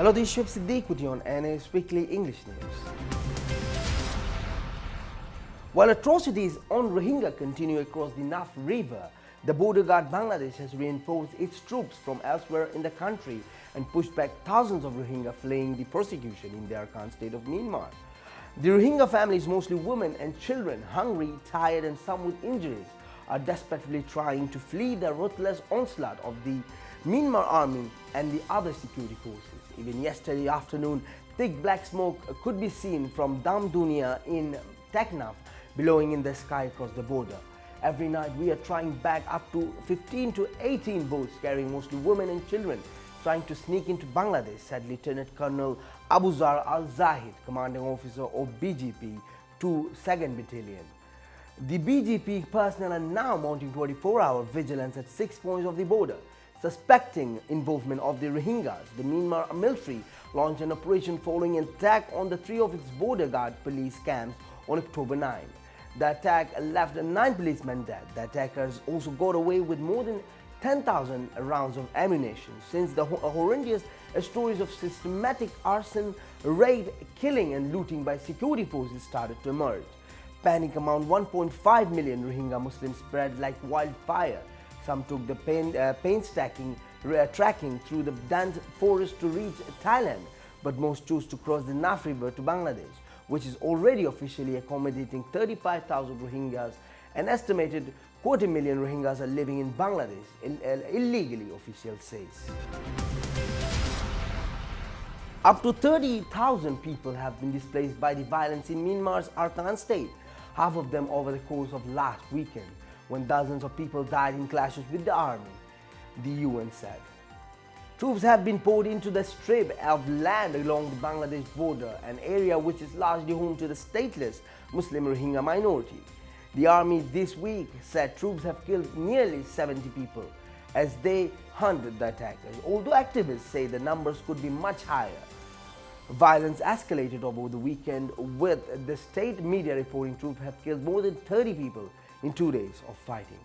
Hello, this is Shub Siddiquity on NA's Weekly English News. While atrocities on Rohingya continue across the Naf River, the border guard Bangladesh has reinforced its troops from elsewhere in the country and pushed back thousands of Rohingya fleeing the persecution in the Arakan state of Myanmar. The Rohingya families, mostly women and children, hungry, tired and some with injuries, are desperately trying to flee the ruthless onslaught of the Myanmar army and the other security forces. Even yesterday afternoon, thick black smoke could be seen from Dam Dunia in Teknaf, billowing in the sky across the border. Every night we are trying back up to 15 to 18 boats carrying mostly women and children trying to sneak into Bangladesh, said Lieutenant Colonel Abuzar Al-Zahid, commanding officer of BGP 2 2nd Battalion. The BGP personnel are now mounting 24-hour vigilance at 6 points of the border. Suspecting involvement of the Rohingyas, the Myanmar military launched an operation following an attack on the 3 of its border guard police camps on October 9. The attack left 9 policemen dead. The attackers also got away with more than 10,000 rounds of ammunition. Since the horrendous stories of systematic arson, raid, killing and looting by security forces started to emerge, panic among 1.5 million Rohingya Muslims spread like wildfire. Some took the painstaking trekking through the dense forest to reach Thailand, but most chose to cross the Naf River to Bangladesh, which is already officially accommodating 35,000 Rohingyas. An estimated 250,000 Rohingyas are living in Bangladesh illegally, officials says. Up to 30,000 people have been displaced by the violence in Myanmar's Arakan state, half of them over the course of last weekend, when dozens of people died in clashes with the army, the UN said. Troops have been poured into the strip of land along the Bangladesh border, an area which is largely home to the stateless Muslim Rohingya minority. The army this week said troops have killed nearly 70 people as they hunted the attackers, although activists say the numbers could be much higher. Violence escalated over the weekend, with the state media reporting troops have killed more than 30 people in 2 days of fighting,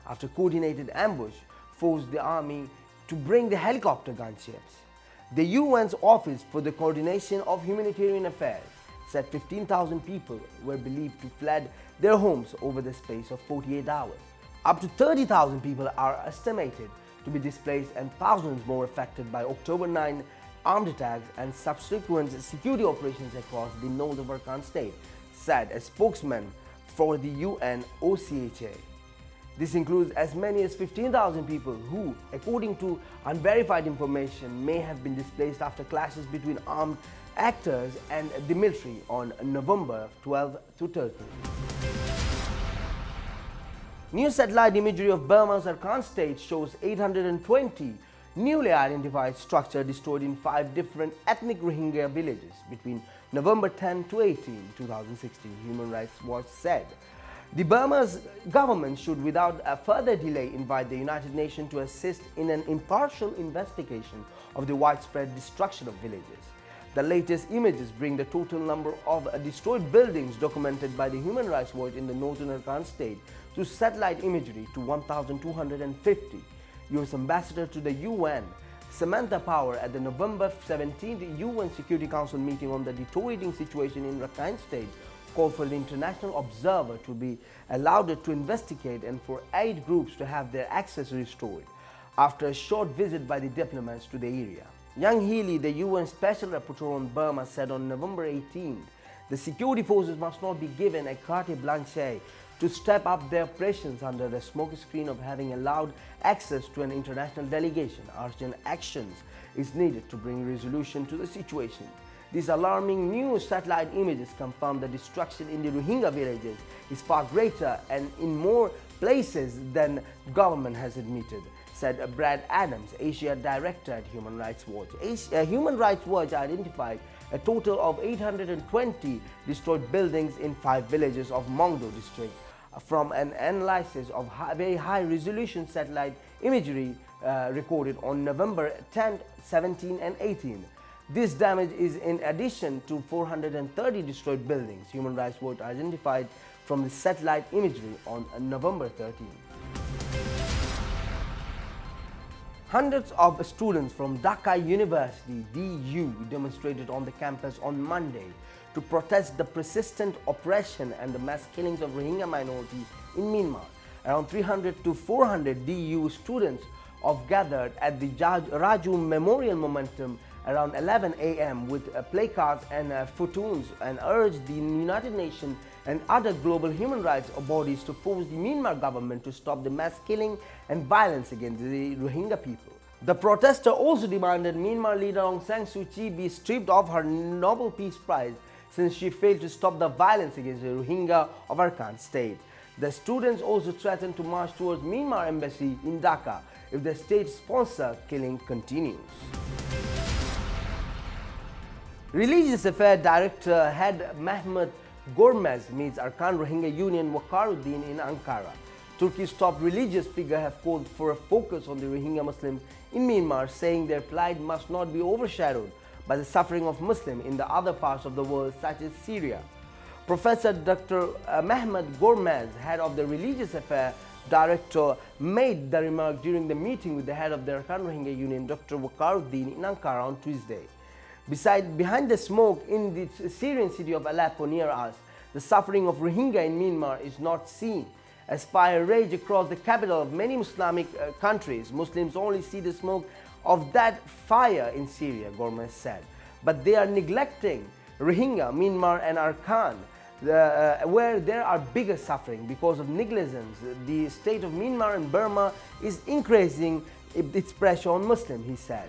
after coordinated ambush forced the army to bring the helicopter gunships. The UN's Office for the Coordination of Humanitarian Affairs said 15,000 people were believed to fled their homes over the space of 48 hours. Up to 30,000 people are estimated to be displaced and thousands more affected by October 9 armed attacks and subsequent security operations across the north of Arakan state, said a spokesman for the UN OCHA. This includes as many as 15,000 people who, according to unverified information, may have been displaced after clashes between armed actors and the military on November 12 to 13. New satellite imagery of Burma's Arakan state shows 820 newly identified structures destroyed in 5 different ethnic Rohingya villages between November 10 to 18, 2016, Human Rights Watch said. The Burma's government should without a further delay invite the United Nations to assist in an impartial investigation of the widespread destruction of villages. The latest images bring the total number of destroyed buildings documented by the Human Rights Watch in the northern Arakan state through satellite imagery to 1,250. US Ambassador to the UN, Samantha Power, at the November 17th UN Security Council meeting on the deteriorating situation in Rakhine state, called for the international observer to be allowed to investigate and for aid groups to have their access restored, after a short visit by the diplomats to the area. Young Healy, the UN Special Rapporteur on Burma, said on November 18th, the security forces must not be given a carte blanche to step up their operations under the smokescreen of having allowed access to an international delegation. Urgent actions is needed to bring resolution to the situation. These alarming new satellite images confirm the destruction in the Rohingya villages is far greater and in more places than government has admitted, said Brad Adams, Asia Director at Human Rights Watch. Human Rights Watch identified a total of 820 destroyed buildings in 5 villages of Mongdo district from an analysis of very high-resolution satellite imagery recorded on November 10, 17 and 18. This damage is in addition to 430 destroyed buildings Human Rights Watch identified from the satellite imagery on November 13. Hundreds of students from Dhaka University, DU, demonstrated on the campus on Monday to protest the persistent oppression and the mass killings of Rohingya minority in Myanmar. Around 300 to 400 DU students gathered at the Raju Memorial Momentum around 11 a.m. with placards and photos and urged the United Nations and other global human rights bodies to force the Myanmar government to stop the mass killing and violence against the Rohingya people. The protester also demanded Myanmar leader Aung San Suu Kyi be stripped of her Nobel Peace Prize since she failed to stop the violence against the Rohingya of Arakan state. The students also threatened to march towards Myanmar embassy in Dhaka if the state-sponsored killing continues. Religious Affairs Director Head Mehmet Gormez meets Arakan Rohingya Union Wakaruddin in Ankara. Turkey's top religious figures have called for a focus on the Rohingya Muslims in Myanmar, saying their plight must not be overshadowed by the suffering of Muslims in the other parts of the world, such as Syria. Professor Dr. Mehmet Gormez, head of the Religious Affairs Director, made the remark during the meeting with the head of the Arakan Rohingya Union, Dr. Wakaruddin, in Ankara on Tuesday. Behind the smoke in the Syrian city of Aleppo near us, the suffering of Rohingya in Myanmar is not seen. As fire rage across the capital of many Islamic countries, Muslims only see the smoke of that fire in Syria, Gormez said. But they are neglecting Rohingya, Myanmar and Arakan, where there are bigger suffering because of negligence. The state of Myanmar and Burma is increasing its pressure on Muslims, he said.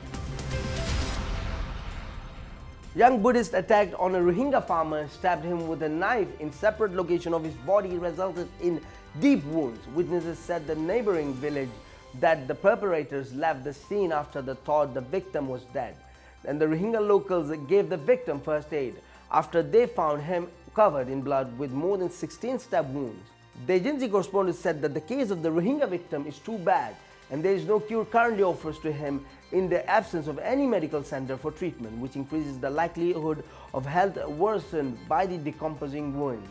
Young Buddhist attacked on a Rohingya farmer and stabbed him with a knife in separate location of his body resulted in deep wounds. Witnesses said the neighboring village that the perpetrators left the scene after they thought the victim was dead. And the Rohingya locals gave the victim first aid after they found him covered in blood with more than 16 stab wounds. The agency correspondent said that the case of the Rohingya victim is too bad and there is no cure currently offers to him in the absence of any medical center for treatment, which increases the likelihood of health worsened by the decomposing wounds.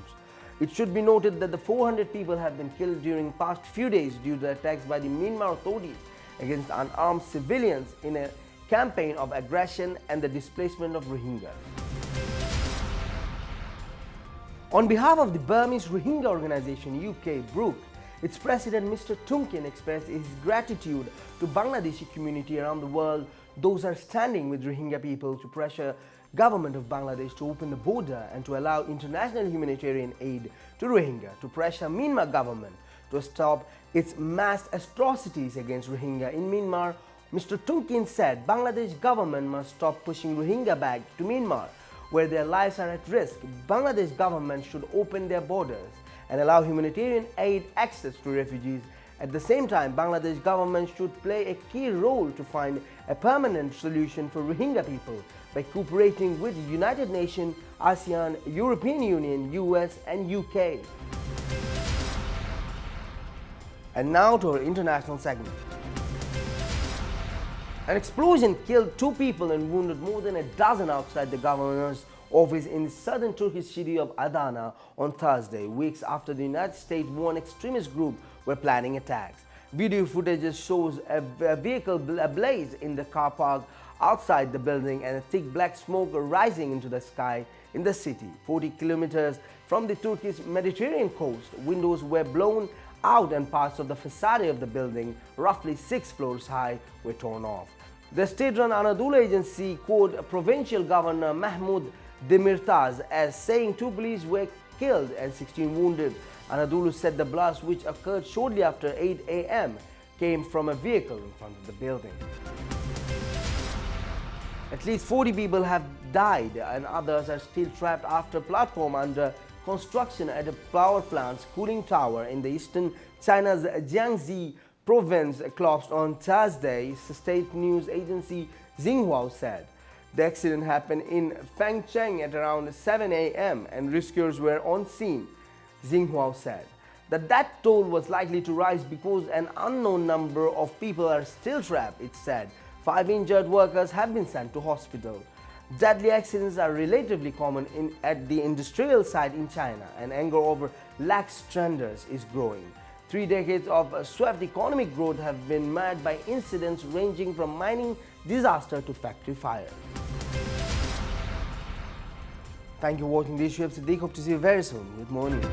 It should be noted that the 400 people have been killed during past few days due to the attacks by the Myanmar authorities against unarmed civilians in a campaign of aggression and the displacement of Rohingya. On behalf of the Burmese Rohingya organization UK, Brook, its president Mr. Tumkin expressed his gratitude to Bangladeshi community around the world. Those are standing with Rohingya people to pressure government of Bangladesh to open the border and to allow international humanitarian aid to Rohingya, to pressure Myanmar government to stop its mass atrocities against Rohingya in Myanmar. Mr. Tumkin said Bangladesh government must stop pushing Rohingya back to Myanmar, where their lives are at risk. Bangladesh government should open their borders and allow humanitarian aid access to refugees. At the same time, Bangladesh government should play a key role to find a permanent solution for Rohingya people by cooperating with the United Nations, ASEAN, European Union, US and UK. And now to our international segment. An explosion killed 2 people and wounded more than a dozen outside the governor's office in the southern Turkish city of Adana on Thursday, weeks after the United States warned extremist groups were planning attacks. Video footage shows a vehicle ablaze in the car park outside the building and a thick black smoke rising into the sky in the city. 40 kilometers from the Turkish Mediterranean coast, windows were blown out and parts of the facade of the building, roughly 6 floors high, were torn off. The state-run Anadolu agency quoted Provincial Governor Mahmoud Demirtas as saying 2 police were killed and 16 wounded. Anadolu said the blast, which occurred shortly after 8 a.m., came from a vehicle in front of the building. At least 40 people have died and others are still trapped after a platform under construction at a power plant's cooling tower in the eastern China's Jiangxi province collapsed on Thursday, state news agency Xinhua said. The accident happened in Fangcheng at around 7 a.m. and rescuers were on scene. Xinhua said that toll was likely to rise because an unknown number of people are still trapped, it said. 5 injured workers have been sent to hospital. Deadly accidents are relatively common at the industrial site in China, and anger over lax standards is growing. 3 decades of swift economic growth have been marred by incidents ranging from mining disaster to factory fire. Thank you for watching this. Hope to see you very soon with more news.